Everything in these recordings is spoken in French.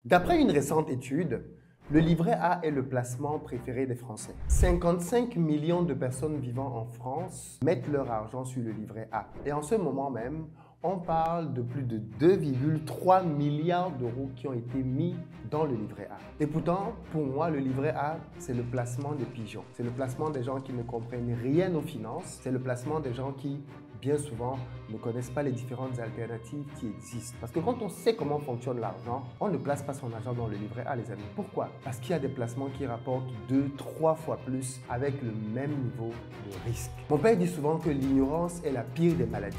D'après une récente étude, le livret A est le placement préféré des Français. 55 millions de personnes vivant en France mettent leur argent sur le livret A. Et en ce moment même, on parle de plus de 2,3 milliards d'euros qui ont été mis dans le livret A. Et pourtant, pour moi, le livret A, c'est le placement des pigeons. C'est le placement des gens qui ne comprennent rien aux finances. C'est le placement des gens qui, bien souvent, ne connaissent pas les différentes alternatives qui existent. Parce que quand on sait comment fonctionne l'argent, on ne place pas son argent dans le livret A, les amis. Pourquoi? Parce qu'il y a des placements qui rapportent 2-3 fois plus avec le même niveau de risque. Mon père dit souvent que l'ignorance est la pire des maladies.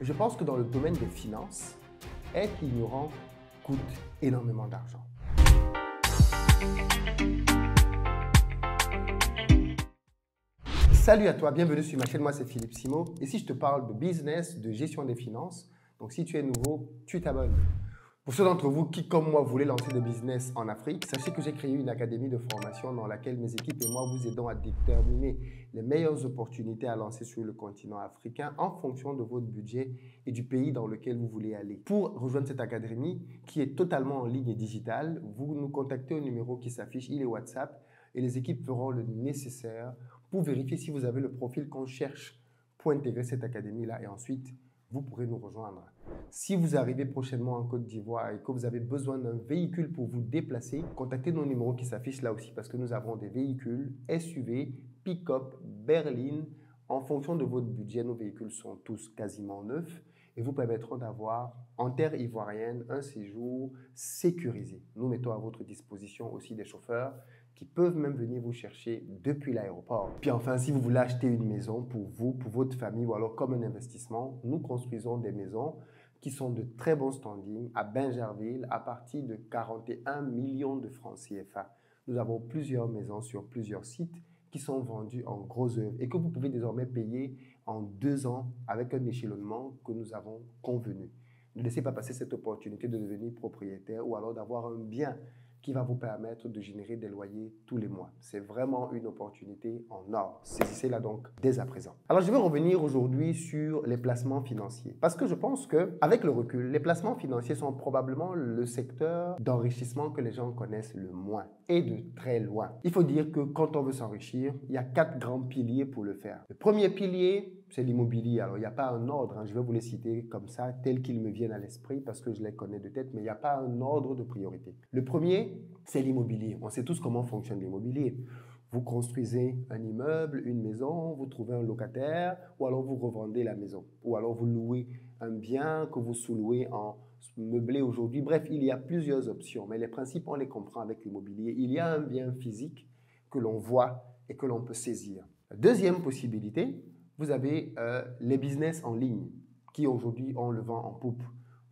Je pense que dans le domaine des finances, être ignorant coûte énormément d'argent. Salut à toi, bienvenue sur ma chaîne, moi c'est Philippe Simo. Ici je te parle de business, de gestion des finances. Donc si tu es nouveau, tu t'abonnes. Pour ceux d'entre vous qui, comme moi, voulaient lancer des business en Afrique, sachez que j'ai créé une académie de formation dans laquelle mes équipes et moi vous aidons à déterminer les meilleures opportunités à lancer sur le continent africain en fonction de votre budget et du pays dans lequel vous voulez aller. Pour rejoindre cette académie qui est totalement en ligne et digitale, vous nous contactez au numéro qui s'affiche, il est WhatsApp, et les équipes feront le nécessaire pour vérifier si vous avez le profil qu'on cherche pour intégrer cette académie-là et ensuite, vous pourrez nous rejoindre. Si vous arrivez prochainement en Côte d'Ivoire et que vous avez besoin d'un véhicule pour vous déplacer, contactez nos numéros qui s'affichent là aussi parce que nous avons des véhicules SUV, pick-up, berline. En fonction de votre budget, nos véhicules sont tous quasiment neufs et vous permettront d'avoir en terre ivoirienne un séjour sécurisé. Nous mettons à votre disposition aussi des chauffeurs qui peuvent même venir vous chercher depuis l'aéroport. Puis enfin, si vous voulez acheter une maison pour vous, pour votre famille ou alors comme un investissement, nous construisons des maisons qui sont de très bon standing à Bingerville à partir de 41 millions de francs CFA. Nous avons plusieurs maisons sur plusieurs sites qui sont vendues en gros œuvre et que vous pouvez désormais payer en 2 ans avec un échelonnement que nous avons convenu. Ne laissez pas passer cette opportunité de devenir propriétaire ou alors d'avoir un bien qui va vous permettre de générer des loyers tous les mois. C'est vraiment une opportunité en or. Saisissez-la donc dès à présent. Alors, je vais revenir aujourd'hui sur les placements financiers. Parce que je pense qu'avec le recul, les placements financiers sont probablement le secteur d'enrichissement que les gens connaissent le moins et de très loin. Il faut dire que quand on veut s'enrichir, il y a 4 grands piliers pour le faire. Le premier pilier, c'est l'immobilier. Alors, il n'y a pas un ordre, je vais vous les citer comme ça, tels qu'ils me viennent à l'esprit parce que je les connais de tête, mais il n'y a pas un ordre de priorité. Le premier, c'est l'immobilier. On sait tous comment fonctionne l'immobilier. Vous construisez un immeuble, une maison, vous trouvez un locataire, ou alors vous revendez la maison, ou alors vous louez un bien que vous sous-louez en meublé aujourd'hui. Bref, il y a plusieurs options, mais les principes, on les comprend avec l'immobilier. Il y a un bien physique que l'on voit et que l'on peut saisir. Deuxième possibilité, vous avez les business en ligne qui aujourd'hui ont le vent en poupe.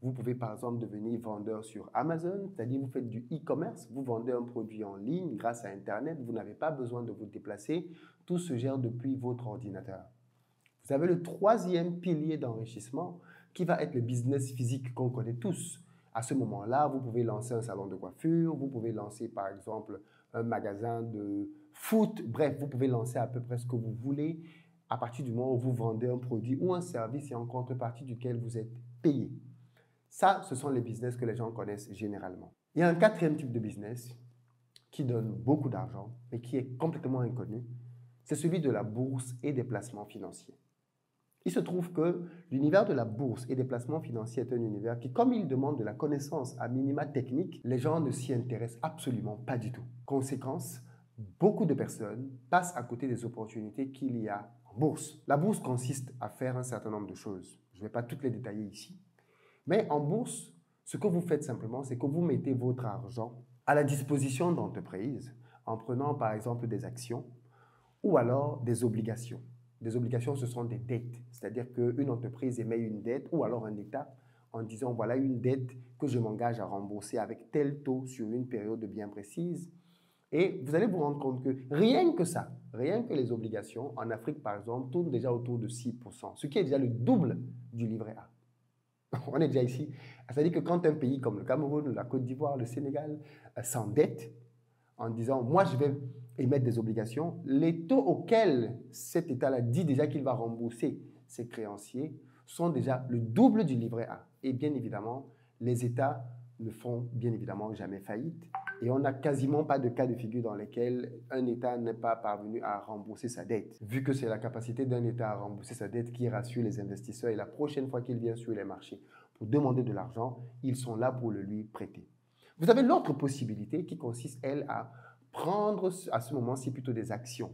Vous pouvez par exemple devenir vendeur sur Amazon, c'est-à-dire vous faites du e-commerce, vous vendez un produit en ligne grâce à Internet, vous n'avez pas besoin de vous déplacer, tout se gère depuis votre ordinateur. Vous avez le troisième pilier d'enrichissement qui va être le business physique qu'on connaît tous. À ce moment-là, vous pouvez lancer un salon de coiffure, vous pouvez lancer par exemple un magasin de foot, bref, vous pouvez lancer à peu près ce que vous voulez à partir du moment où vous vendez un produit ou un service et en contrepartie duquel vous êtes payé. Ça, ce sont les business que les gens connaissent généralement. Il y a un quatrième type de business qui donne beaucoup d'argent, mais qui est complètement inconnu. C'est celui de la bourse et des placements financiers. Il se trouve que l'univers de la bourse et des placements financiers est un univers qui, comme il demande de la connaissance à minima technique, les gens ne s'y intéressent absolument pas du tout. Conséquence, beaucoup de personnes passent à côté des opportunités qu'il y a en bourse. La bourse consiste à faire un certain nombre de choses. Je ne vais pas toutes les détailler ici. Mais en bourse, ce que vous faites simplement, c'est que vous mettez votre argent à la disposition d'entreprises en prenant par exemple des actions ou alors des obligations. Des obligations, ce sont des dettes, c'est-à-dire qu'une entreprise émet une dette ou alors un État en disant voilà une dette que je m'engage à rembourser avec tel taux sur une période bien précise. Et vous allez vous rendre compte que rien que ça, rien que les obligations, en Afrique par exemple, tournent déjà autour de 6%, ce qui est déjà le double du livret A. On est déjà ici. C'est-à-dire que quand un pays comme le Cameroun, la Côte d'Ivoire, le Sénégal s'endette en disant « moi, je vais émettre des obligations », les taux auxquels cet État-là dit déjà qu'il va rembourser ses créanciers sont déjà le double du livret A. Et bien évidemment, les États ne font bien évidemment jamais faillite et on n'a quasiment pas de cas de figure dans lesquels un État n'est pas parvenu à rembourser sa dette. Vu que c'est la capacité d'un État à rembourser sa dette qui rassure les investisseurs et la prochaine fois qu'ils viennent sur les marchés pour demander de l'argent, ils sont là pour le lui prêter. Vous avez l'autre possibilité qui consiste, elle, à prendre à ce moment-ci plutôt des actions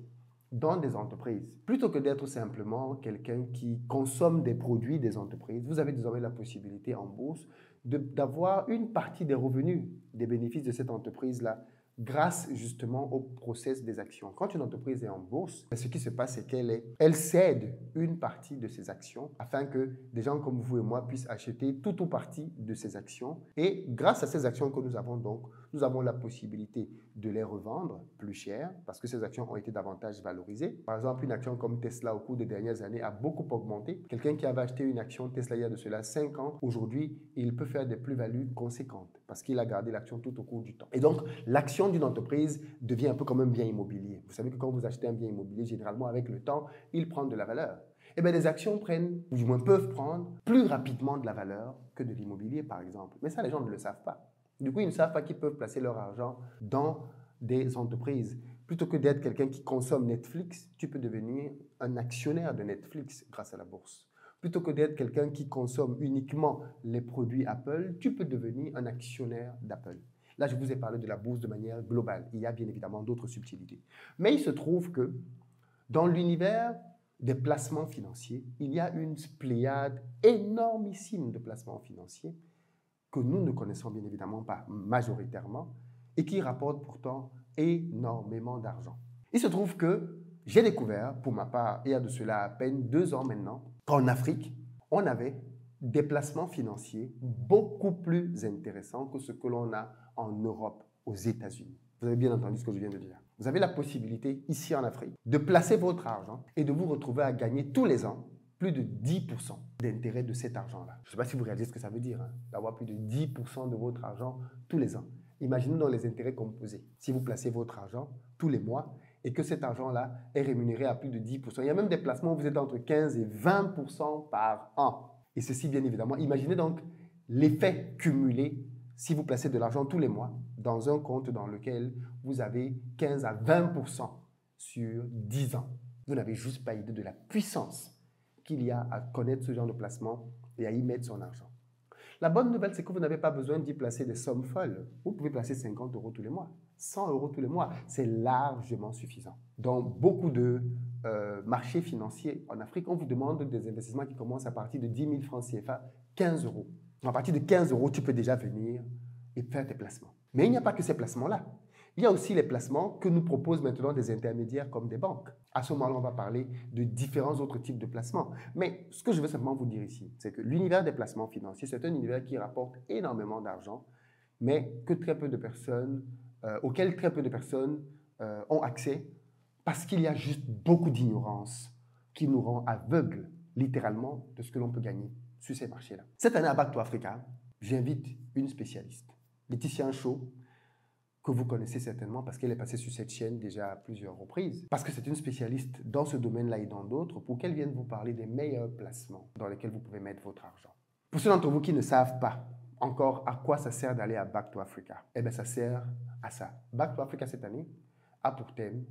dans des entreprises. Plutôt que d'être simplement quelqu'un qui consomme des produits des entreprises, vous avez désormais la possibilité en bourse d'avoir une partie des revenus, des bénéfices de cette entreprise-là grâce justement au process des actions. Quand une entreprise est en bourse, ce qui se passe, c'est qu'elle cède une partie de ses actions afin que des gens comme vous et moi puissent acheter tout ou partie de ces actions. Et grâce à ces actions que nous avons donc, nous avons la possibilité de les revendre plus cher parce que ces actions ont été davantage valorisées. Par exemple, une action comme Tesla au cours des dernières années a beaucoup augmenté. Quelqu'un qui avait acheté une action Tesla il y a de cela 5 ans, aujourd'hui, il peut faire des plus-values conséquentes parce qu'il a gardé l'action tout au cours du temps. Et donc, l'action d'une entreprise devient un peu comme un bien immobilier. Vous savez que quand vous achetez un bien immobilier, généralement, avec le temps, il prend de la valeur. Eh bien, les actions prennent, ou du moins peuvent prendre, plus rapidement de la valeur que de l'immobilier, par exemple. Mais ça, les gens ne le savent pas. Du coup, ils ne savent pas qu'ils peuvent placer leur argent dans des entreprises. Plutôt que d'être quelqu'un qui consomme Netflix, tu peux devenir un actionnaire de Netflix grâce à la bourse. Plutôt que d'être quelqu'un qui consomme uniquement les produits Apple, tu peux devenir un actionnaire d'Apple. Là, je vous ai parlé de la bourse de manière globale. Il y a bien évidemment d'autres subtilités. Mais il se trouve que dans l'univers des placements financiers, il y a une pléiade énormissime de placements financiers que nous ne connaissons bien évidemment pas majoritairement et qui rapportent pourtant énormément d'argent. Il se trouve que j'ai découvert, pour ma part, il y a de cela à peine 2 ans maintenant, qu'en Afrique, on avait des placements financiers beaucoup plus intéressants que ce que l'on a en Europe, aux États-Unis. Vous avez bien entendu ce que je viens de dire. Vous avez la possibilité, ici en Afrique, de placer votre argent et de vous retrouver à gagner tous les ans plus de 10% d'intérêt de cet argent-là. Je ne sais pas si vous réalisez ce que ça veut dire, d'avoir plus de 10% de votre argent tous les ans. Imaginez dans les intérêts composés. Si vous placez votre argent tous les mois et que cet argent-là est rémunéré à plus de 10%. Il y a même des placements où vous êtes entre 15 et 20% par an. Et ceci, bien évidemment, imaginez donc l'effet cumulé si vous placez de l'argent tous les mois dans un compte dans lequel vous avez 15 à 20% sur 10 ans. Vous n'avez juste pas idée de la puissance qu'il y a à connaître ce genre de placement et à y mettre son argent. La bonne nouvelle, c'est que vous n'avez pas besoin d'y placer des sommes folles. Vous pouvez placer 50 € tous les mois, 100 € tous les mois. C'est largement suffisant. Dans beaucoup de marchés financiers en Afrique, on vous demande des investissements qui commencent à partir de 10 000 francs CFA, 15 €. À partir de 15 €, tu peux déjà venir et faire tes placements. Mais il n'y a pas que ces placements-là. Il y a aussi les placements que nous proposent maintenant des intermédiaires comme des banques. À ce moment-là, on va parler de différents autres types de placements. Mais ce que je veux simplement vous dire ici, c'est que l'univers des placements financiers, c'est un univers qui rapporte énormément d'argent, mais que très peu de personnes, auquel très peu de personnes ont accès parce qu'il y a juste beaucoup d'ignorance qui nous rend aveugles, littéralement, de ce que l'on peut gagner sur ces marchés-là. Cette année à Back to Africa, j'invite une spécialiste, Laetitia Ncho, que vous connaissez certainement parce qu'elle est passée sur cette chaîne déjà à plusieurs reprises, parce que c'est une spécialiste dans ce domaine-là et dans d'autres, pour qu'elle vienne vous parler des meilleurs placements dans lesquels vous pouvez mettre votre argent. Pour ceux d'entre vous qui ne savent pas encore à quoi ça sert d'aller à Back to Africa, eh bien ça sert à ça. Back to Africa cette année a pour thème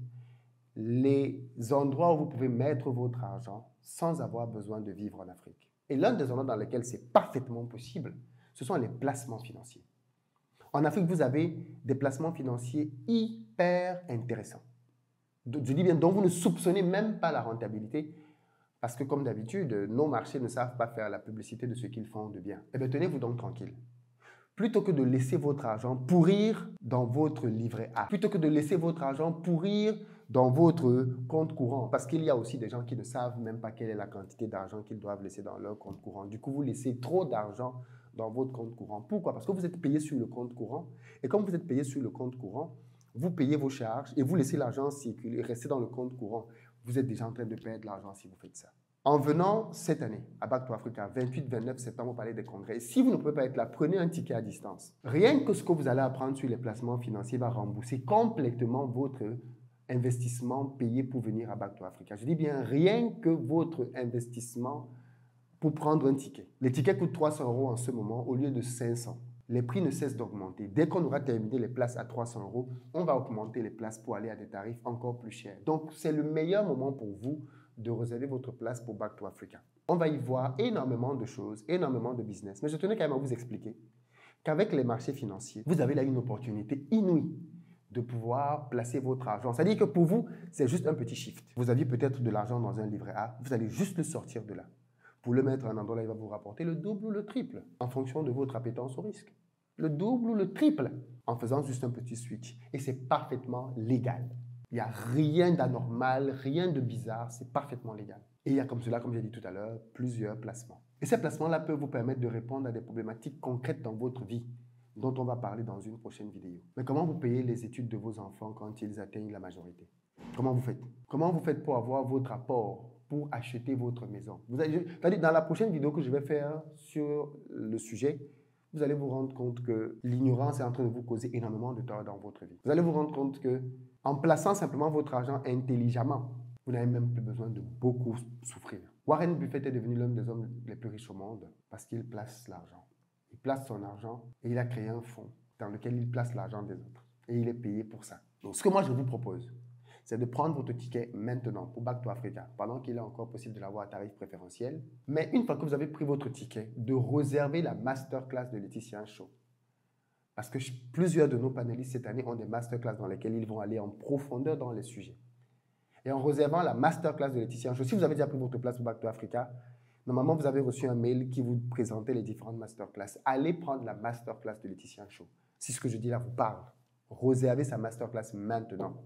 les endroits où vous pouvez mettre votre argent sans avoir besoin de vivre en Afrique. Et l'un des endroits dans lesquels c'est parfaitement possible, ce sont les placements financiers. En Afrique, vous avez des placements financiers hyper intéressants. Je dis bien, dont vous ne soupçonnez même pas la rentabilité, parce que comme d'habitude, nos marchés ne savent pas faire la publicité de ce qu'ils font de bien. Eh bien, tenez-vous donc tranquille. Plutôt que de laisser votre argent pourrir dans votre livret A, plutôt que de laisser votre argent pourrir dans votre compte courant, parce qu'il y a aussi des gens qui ne savent même pas quelle est la quantité d'argent qu'ils doivent laisser dans leur compte courant. Du coup, vous laissez trop d'argent dans votre compte courant. Pourquoi? Parce que vous êtes payé sur le compte courant. Et comme vous êtes payé sur le compte courant, vous payez vos charges et vous laissez l'argent circuler, rester dans le compte courant. Vous êtes déjà en train de perdre l'argent si vous faites ça. En venant cette année à Back to Africa, 28-29 septembre, au Palais des Congrès, si vous ne pouvez pas être là, prenez un ticket à distance. Rien que ce que vous allez apprendre sur les placements financiers va rembourser complètement votre investissement payé pour venir à Back to Africa. Je dis bien rien que votre investissement pour prendre un ticket. Les tickets coûtent 300 € en ce moment au lieu de 500. les prix ne cessent d'augmenter. Dès qu'on aura terminé les places à 300 €, on va augmenter les places pour aller à des tarifs encore plus chers. Donc, c'est le meilleur moment pour vous de réserver votre place pour Back to Africa. On va y voir énormément de choses, énormément de business. Mais je tenais quand même à vous expliquer qu'avec les marchés financiers, vous avez là une opportunité inouïe de pouvoir placer votre argent. C'est-à-dire que pour vous, c'est juste un petit shift. Vous aviez peut-être de l'argent dans un livret A, vous allez juste le sortir de là. Pour le mettre à un endroit là, il va vous rapporter le double ou le triple en fonction de votre appétence au risque. Le double ou le triple en faisant juste un petit switch. Et c'est parfaitement légal. Il n'y a rien d'anormal, rien de bizarre, c'est parfaitement légal. Et il y a comme cela, comme j'ai dit tout à l'heure, plusieurs placements. Et ces placements-là peuvent vous permettre de répondre à des problématiques concrètes dans votre vie, dont on va parler dans une prochaine vidéo. Mais comment vous payez les études de vos enfants quand ils atteignent la majorité? Comment vous faites? Comment vous faites pour avoir votre apport pour acheter votre maison? Dans la prochaine vidéo que je vais faire sur le sujet, vous allez vous rendre compte que l'ignorance est en train de vous causer énormément de tort dans votre vie. Vous allez vous rendre compte que en plaçant simplement votre argent intelligemment, vous n'avez même plus besoin de beaucoup souffrir. Warren Buffett est devenu l'un des hommes les plus riches au monde parce qu'il place l'argent. Il place son argent et il a créé un fonds dans lequel il place l'argent des autres. Et il est payé pour ça. Donc, ce que moi, je vous propose, c'est de prendre votre ticket maintenant pour Back to Africa, pendant qu'il est encore possible de l'avoir à tarif préférentiel. Mais une fois que vous avez pris votre ticket, de réserver la masterclass de Laetitia Show. Parce que plusieurs de nos panélistes cette année ont des masterclass dans lesquelles ils vont aller en profondeur dans les sujets. Et en réservant la masterclass de Laetitia Show, si vous avez déjà pris votre place pour Back to Africa, normalement, vous avez reçu un mail qui vous présentait les différentes masterclass. Allez prendre la masterclass de Laetitia Show. Si ce que je dis là vous parle, réservez sa masterclass maintenant.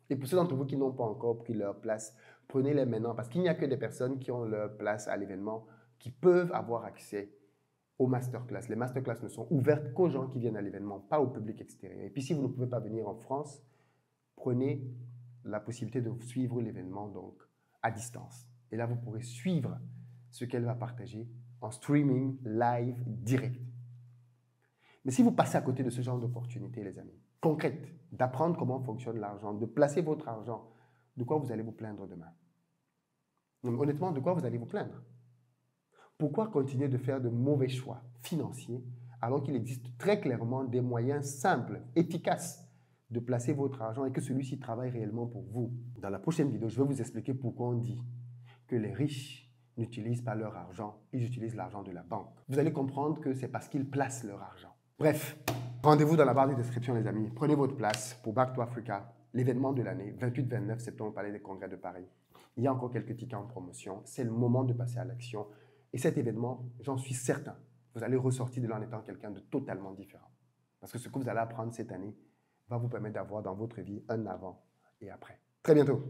Et pour ceux d'entre vous qui n'ont pas encore pris leur place, prenez-les maintenant parce qu'il n'y a que des personnes qui ont leur place à l'événement qui peuvent avoir accès aux masterclass. Les masterclass ne sont ouvertes qu'aux gens qui viennent à l'événement, pas au public extérieur. Et puis si vous ne pouvez pas venir en France, prenez la possibilité de suivre l'événement donc à distance. Et là, vous pourrez suivre ce qu'elle va partager en streaming live direct. Mais si vous passez à côté de ce genre d'opportunités, les amis, concrètes, d'apprendre comment fonctionne l'argent, de placer votre argent, de quoi vous allez vous plaindre demain? Honnêtement, de quoi vous allez vous plaindre? Pourquoi continuer de faire de mauvais choix financiers alors qu'il existe très clairement des moyens simples, efficaces de placer votre argent et que celui-ci travaille réellement pour vous? Dans la prochaine vidéo, je vais vous expliquer pourquoi on dit que les riches n'utilisent pas leur argent, ils utilisent l'argent de la banque. Vous allez comprendre que c'est parce qu'ils placent leur argent. Bref, rendez-vous dans la barre de description, les amis. Prenez votre place pour Back to Africa, l'événement de l'année, 28-29 septembre au Palais des Congrès de Paris. Il y a encore quelques tickets en promotion. C'est le moment de passer à l'action. Et cet événement, j'en suis certain, vous allez ressortir de là en étant quelqu'un de totalement différent. Parce que ce que vous allez apprendre cette année va vous permettre d'avoir dans votre vie un avant et après. Très bientôt.